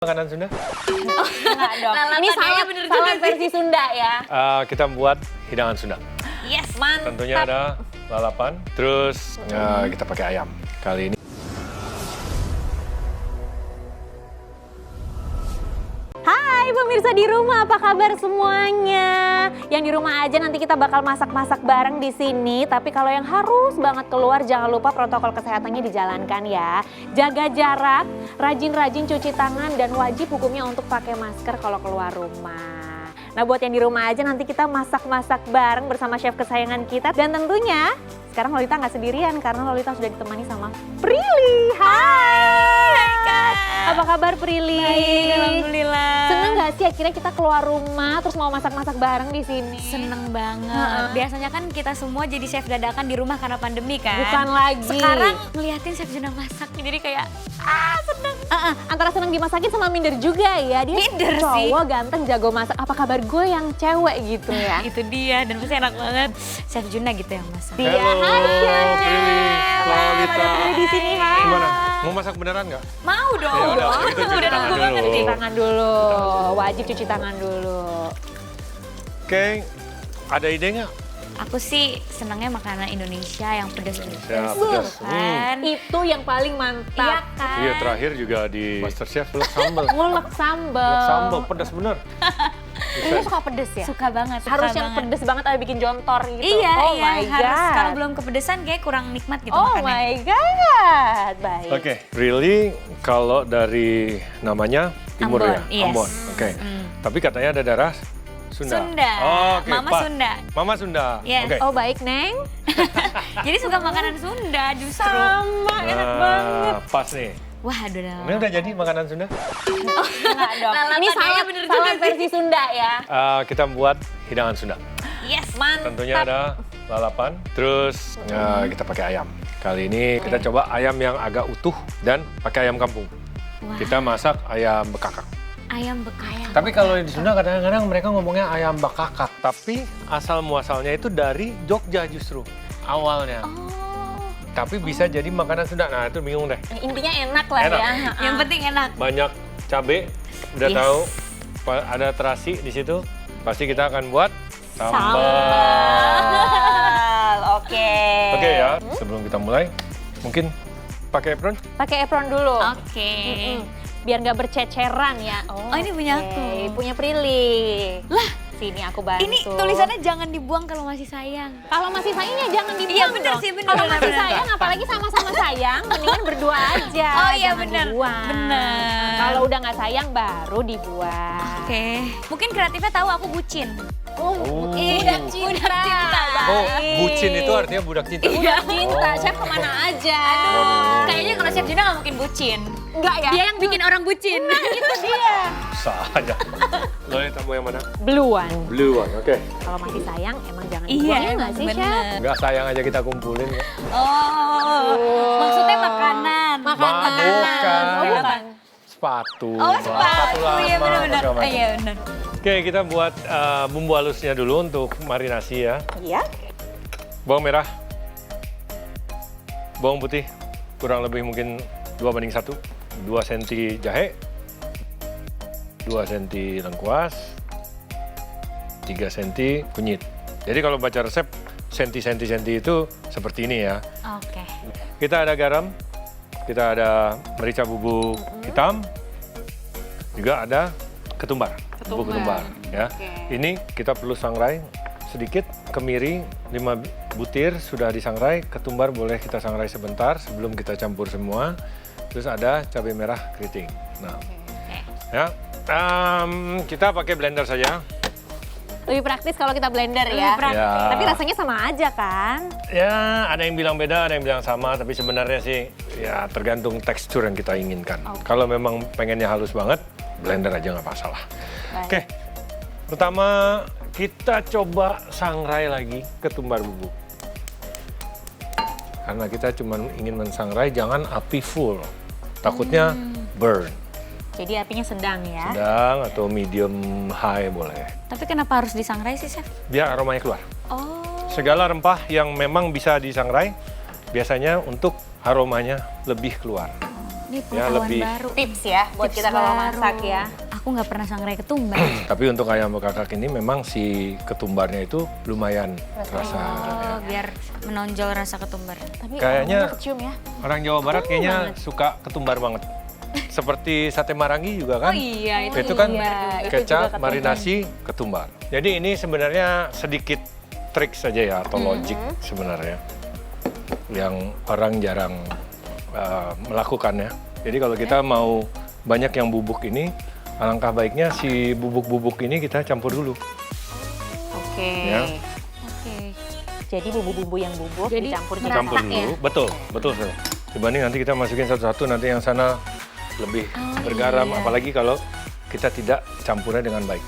Makanan Sunda? Enggak dong. Ini salad versi Sunda ya. Kita buat hidangan Sunda. Yes, mantap. Tentunya ada lalapan, terus kita pakai ayam. Kali ini. Hai pemirsa di rumah, apa kabar semuanya? Yang di rumah aja nanti kita bakal masak-masak bareng di sini. Tapi kalau yang harus banget keluar, jangan lupa protokol kesehatannya dijalankan ya. Jaga jarak, rajin-rajin cuci tangan, dan wajib hukumnya untuk pakai masker kalau keluar rumah. Nah buat yang di rumah aja nanti kita masak-masak bareng bersama chef kesayangan kita. Dan tentunya sekarang Lolita nggak sendirian karena Lolita sudah ditemani sama Prilly. Hai Kak. Apa kabar Prilly? Baik, alhamdulillah. Seneng gak sih akhirnya kita keluar rumah terus mau masak-masak bareng di sini? Seneng banget. Biasanya kan kita semua jadi chef dadakan di rumah karena pandemi kan. Bukan lagi. Sekarang ngeliatin chef Juna masak jadi kayak seneng. Antara seneng dimasakin sama minder juga ya. Dia Minder sih. cowok ganteng jago masak. Apa kabar gue yang cewek gitu ya? Itu dia dan pasti enak banget. Chef Juna gitu yang masak. Iya, Halo, hai Chef. Prilly, Lolita. Ada Prilly di sini, hai. Gimana? Mau masak beneran nggak? Mau dong. Ya udah, itu cuci Udah tangan nunggu banget dulu. nih. Cuci tangan dulu. Wajib cuci tangan dulu. Oke, ada ide nggak? Aku sih senangnya makanan Indonesia yang pedas-pedas. Ya, pedas. Kan? Itu yang paling Iya mantap. kan? Iya, terakhir juga di MasterChef ulek sambal. Ngulek sambal. Ulek sambal, pedas bener. Prilly suka pedes ya? Suka banget. Suka Harus yang banget. pedes banget, ada bikin jontor gitu. Iya, oh iya. my Harus God. kalau belum kepedesan kayak kurang nikmat gitu Oh makannya. my God, baik. Oke, Prilly kalau dari namanya Timur Ambon, ya? yes. Ambon, oke. Tapi katanya ada darah Sunda. Sunda. Oke, Mama pas. Sunda. Mama Sunda, Yes. oke. Oh baik, Neng. Jadi suka makanan Sunda justru. Sama, enak banget. Pas nih. Wah, aduh. Ini udah jadi makanan Sunda? Enggak dong. Lalapan Ini kayaknya salad, bener salad juga sih. versi Sunda ya. Kita buat hidangan Sunda. Yes, Mantap. Tentunya ada lalapan, terus kita pakai ayam. Kali ini kita coba ayam yang agak utuh dan pakai ayam kampung. Wah. Kita masak ayam bekakak. Ayam bekayang. Tapi kalau di Sunda kadang-kadang mereka ngomongnya ayam bekakak. Tapi asal muasalnya itu dari Jogja justru awalnya. Oh. Tapi bisa jadi makanan Sunda. Nah itu bingung deh. Intinya enak lah Enak. ya. Yang penting enak. Banyak cabai, udah Yes. tahu. Ada terasi di situ. Pasti kita akan buat sambal. Sambal. Oke. Oke ya, sebelum kita mulai, mungkin pakai apron. Pakai apron dulu. Oke. Biar nggak berceceran ya. Oh, ini punya aku. Punya Prilly. Lah, sini aku bantu. Ini tulisannya jangan dibuang kalau masih sayang. Kalau masih sayangnya jangan dibuang. Iya, bener dong. sih, bener, Kalau bener, masih bener. sayang, apalagi sama-sama sayang, mendingan berdua aja. Oh iya, jangan bener. dibuang. Bener. Kalau udah nggak sayang, baru dibuang. Oke. Mungkin kreatifnya tahu aku bucin. Oh. Budak cinta. Oh, Baik. bucin itu artinya budak cinta. Budak cinta, chef kemana aja. Kayaknya kalau chef Juna nggak mungkin bucin. Enggak ya? Dia yang bikin orang bucin. Itu dia. Sah aja. Lolita mau yang mana? Blue one. Blue one, oke. Kalau masih sayang, emang jangan Iya, dibuang ya nggak sih, bener. chef? Enggak sayang aja kita kumpulin ya. Oh, maksudnya makanan. Makanan. Bukan. Oh, bukan. Sepatu. Oh, sepatu. lama, Iya, benar-benar. segala macam. Iya, benar. Oke, kita buat bumbu halusnya dulu untuk marinasi ya. Iya. Bawang merah. Bawang putih. Kurang lebih mungkin 2:1. 2 cm jahe. 2 cm lengkuas. 3 cm kunyit. Jadi kalau baca resep, senti itu seperti ini ya. Oke. Kita ada garam, kita ada merica bubuk hitam, juga ada ketumbar, bubuk ketumbar. Ya. Ini kita perlu sangrai sedikit, kemiri 5 butir sudah disangrai, ketumbar boleh kita sangrai sebentar sebelum kita campur semua. Terus ada cabai merah keriting. Nah, ya, kita pakai blender saja. Lebih praktis kalau kita blender ya. Lebih praktis. Ya. Tapi rasanya sama aja kan? Ya, ada yang bilang beda, ada yang bilang sama, tapi sebenarnya sih ya tergantung tekstur yang kita inginkan. Kalau memang pengennya halus banget, blender aja nggak masalah. Baik. Oke, pertama kita coba sangrai lagi ketumbar bubuk. Karena kita cuma ingin mensangrai, jangan api full. Takutnya burn. Jadi apinya sedang ya. Sedang atau medium high boleh. Tapi kenapa harus disangrai sih, chef? Biar aromanya keluar. Oh. Segala rempah yang memang bisa disangrai, biasanya untuk aromanya lebih keluar. Ini Ya, pengetahuan lebih- baru. Tips ya buat Tips kita kalau baru. masak ya. Aku nggak pernah sangrai ketumbar. Tapi untuk ayam bekakak ini memang si ketumbarnya itu lumayan rasa. Oh, biar menonjol rasa ketumbar. Tapi Kayaknya- aromanya kecium ya. Orang Jawa Barat kayaknya suka ketumbar banget. Seperti sate marangi juga kan? Oh iya, Itu kan iya, itu juga kecap, ketumbar. marinasi, ketumbar. Jadi ini sebenarnya sedikit trik saja ya atau logik sebenarnya yang orang jarang melakukan ya. Jadi kalau kita mau banyak yang bubuk ini, alangkah baiknya si bubuk-bubuk ini kita campur dulu. Oke. Ya. Oke. Jadi bumbu-bumbu yang bubuk Jadi dicampur merata Campur merata dulu, ya. betul, betul. Sel. Dibanding nanti kita masukin satu-satu, nanti yang sana lebih bergaram, iya. apalagi kalau kita tidak campurnya dengan baik.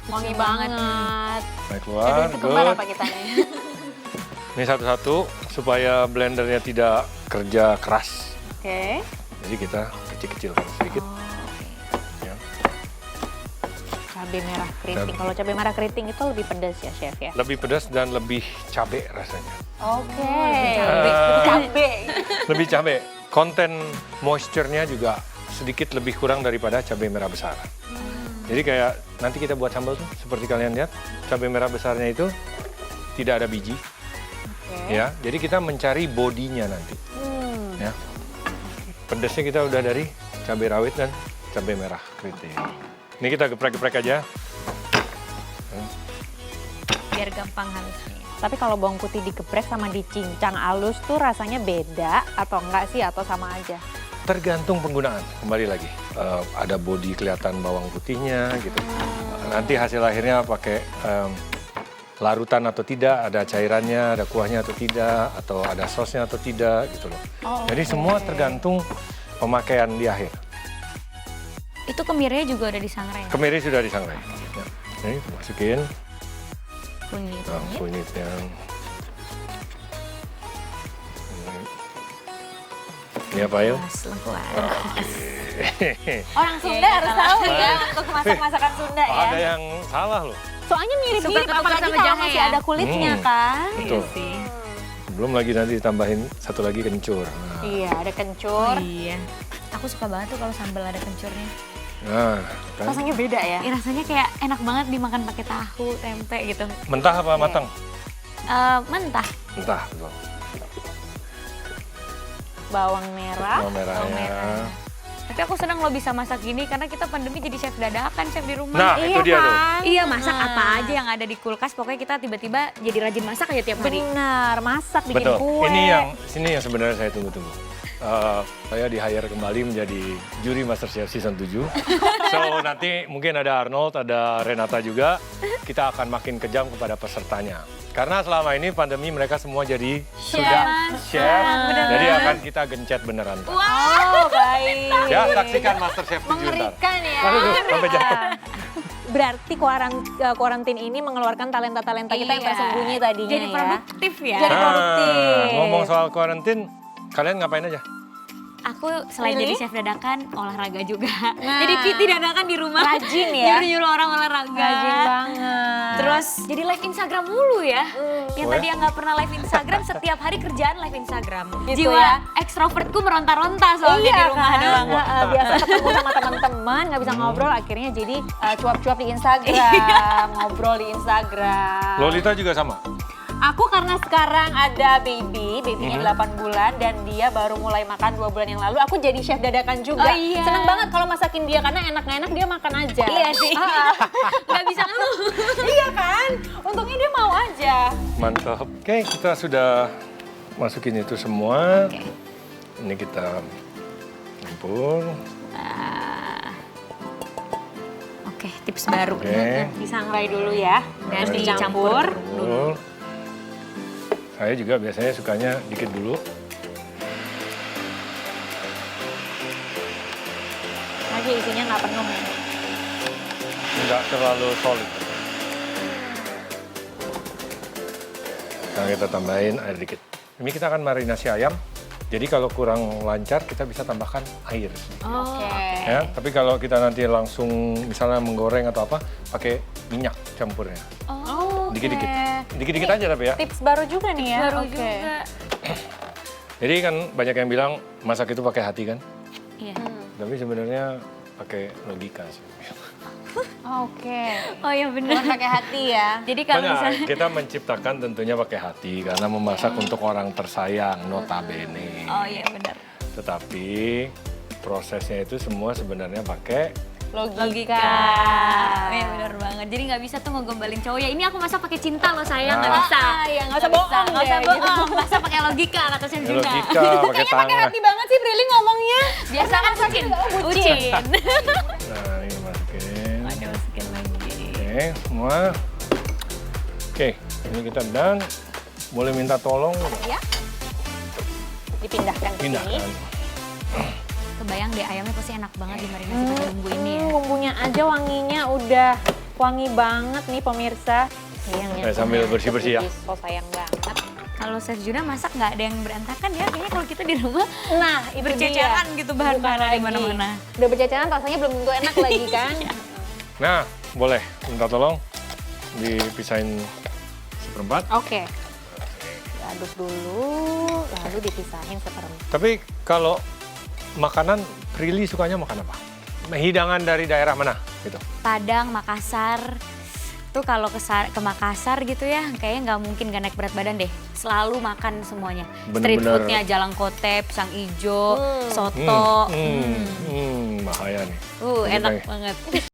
Wangi banget. Baik, Jadi keluar, ketumbar good. apa kita nih? Ini satu-satu supaya blendernya tidak kerja keras. Oke. Jadi kita kecil-kecilkan sedikit. Ya. Cabai merah keriting. Kalau cabai merah keriting itu lebih pedas ya, Chef ya? Lebih pedas dan lebih cabai rasanya. Oke. cabai. Lebih cabai. Lebih cabai. Konten moisture-nya juga sedikit lebih kurang daripada cabai merah besar. Jadi kayak nanti kita buat sambal tuh seperti kalian lihat, cabai merah besarnya itu tidak ada biji. Oke. Ya, jadi kita mencari bodinya nanti. Ya. Pedasnya kita udah dari cabai rawit dan cabai merah keriting. Ini kita geprek-geprek aja. Biar gampang halusnya. Tapi kalau bawang putih digeprek sama dicincang halus tuh rasanya beda atau enggak sih atau sama aja? Tergantung penggunaan, kembali lagi. Ada bodi kelihatan bawang putihnya gitu. Nanti hasil akhirnya pakai larutan atau tidak, ada cairannya, ada kuahnya atau tidak, atau ada sosnya atau tidak gitu loh. Jadi semua tergantung pemakaian di akhir. Itu kemirinya juga udah disangrai. Kemiri sudah disangrai. Ya. Ini masukin Kunyit. kunyitnya. Ini apa ya? Lengkuas, lengkuas. Orang Sunda harus tahu ya untuk masak-masakan Sunda ya. Ada yang salah loh. Soalnya Suka mirip-mirip ketukar apalagi sama kalau jahe masih ya? ada kulitnya kan. Betul. sih. Belum lagi nanti ditambahin satu lagi kencur. Nah, Iya, ada kencur. Iya. Aku suka banget tuh kalau sambal ada kencurnya. nah kan. Rasanya beda ya. Rasanya kayak enak banget dimakan pakai tahu, tempe gitu. Mentah apa matang? Mentah. Mentah, betul. Bawang merah. Bawang merahnya. Bawang merah. Tapi aku senang lo bisa masak gini karena kita pandemi jadi chef dadakan, chef di rumah. Nah, itu dia tuh. Iya, masak apa aja yang ada di kulkas. Pokoknya kita tiba-tiba jadi rajin masak aja tiap hari. Benar, masak bikin Betul. kue. Sini yang sebenarnya saya tunggu-tunggu. Saya di-hire kembali menjadi juri MasterChef Season 7. So nanti mungkin ada Arnold, ada Renata juga. Kita akan makin kejam kepada pesertanya. Karena selama ini pandemi mereka semua jadi sudah chef. Jadi akan kita gencet beneran. Pak. Oh, baik. Ya, saksikan MasterChef 7 ntar. Mengerikan ya. Aduh, sampai jatuh. Berarti kuarantin ini mengeluarkan talenta-talenta kita yang Iya. tersembunyi tadinya Jadi ya. produktif ya. Jadi produktif. Ngomong soal kuarantin, kalian ngapain aja? Aku selain Really? jadi chef dadakan, olahraga juga. Nah. Jadi Piti dadakan di rumah. Rajin ya. Nyuruh-nyuruh orang olahraga. Rajin banget. Terus jadi live Instagram mulu ya. Yang Oh ya? tadi yang nggak pernah live Instagram, setiap hari kerjaan live Instagram. Gitu Jiwa ya? ekstrovertku meronta-ronta soalnya di rumah kan? doang. Biasa ketemu sama teman-teman nggak bisa ngobrol, akhirnya jadi cuap-cuap di Instagram, ngobrol di Instagram. Lolita juga sama? Aku karena sekarang ada babynya 8 bulan dan dia baru mulai makan 2 bulan yang lalu, aku jadi chef dadakan juga. Oh, iya. Seneng banget kalau masakin dia karena enak nggak enak dia makan aja. Iya sih. Nggak bisa ngeluh. Iya kan? Untungnya dia mau aja. Mantap. Oke, kita sudah masukin itu semua. Oke. Ini kita campur. Oke, tips baru. Oke. Disangrai dulu ya dan Dan dicampur. Betul. Saya juga biasanya sukanya dikit dulu. Lagi isinya nggak penuh ya. Nggak terlalu solid. Sekarang kita tambahin air dikit. Ini kita akan marinasi ayam. Jadi kalau kurang lancar kita bisa tambahkan air. Oke. Ya, tapi kalau kita nanti langsung misalnya menggoreng atau apa, pakai minyak campurnya. Oh, Dikit-dikit. Dikit-dikit aja tapi ya. Tips baru juga nih ya. Baru Oke. juga. Jadi kan banyak yang bilang masak itu pakai hati kan, Iya. tapi sebenarnya pakai logika sih. Oke. Oh iya Bukan benar. pakai hati ya. Jadi kalau Enggak, misalnya kita menciptakan tentunya pakai hati karena memasak untuk orang tersayang, notabene. Oh iya benar. Tetapi prosesnya itu semua sebenarnya pakai Logika. Iya benar banget. Jadi nggak bisa tuh ngegombalin cowok ya. Ini aku masak pakai cinta loh sayang, nggak Nah. bisa. Iya, nggak usah bohong Nggak usah deh, bohong. Masak pakai logika kata Chef Juna. logika, pakai tangan. Hati banget sih Prilly ngomongnya. Biasa kan bucin. Bucin. Nah, ini masukin. Ada masukin lagi. Oke, semua. Oke, ini kita dan boleh minta tolong Ya. Dipindahkan ke sini. pindahkan. Kebayang deh ayamnya pasti enak banget dimarinasi pakai bumbu ini ya. Bumbunya aja wanginya udah wangi banget nih pemirsa. Sayangnya. Sambil bersih-bersih ya. So sayang banget. Kalau Chef Juna masak nggak ada yang berantakan ya. Kayaknya kalau kita di rumah Nah, itu berceceran dia. gitu bahan-bahan Bukan di lagi. mana-mana. Udah berceceran rasanya belum tentu enak lagi kan. Nah, boleh minta tolong dipisahin seperempat. Oke. Aduk dulu, lalu dipisahin seperempat. Tapi kalau makanan, Prilly sukanya makan apa? Hidangan dari daerah mana gitu? Padang, Makassar. Tuh kalau ke Makassar gitu ya, kayaknya nggak mungkin gak naik berat badan deh. Selalu makan semuanya. Street Bener-bener. foodnya jalangkote, pisang ijo, soto. Bahaya nih. Jadi Enak kayak- banget.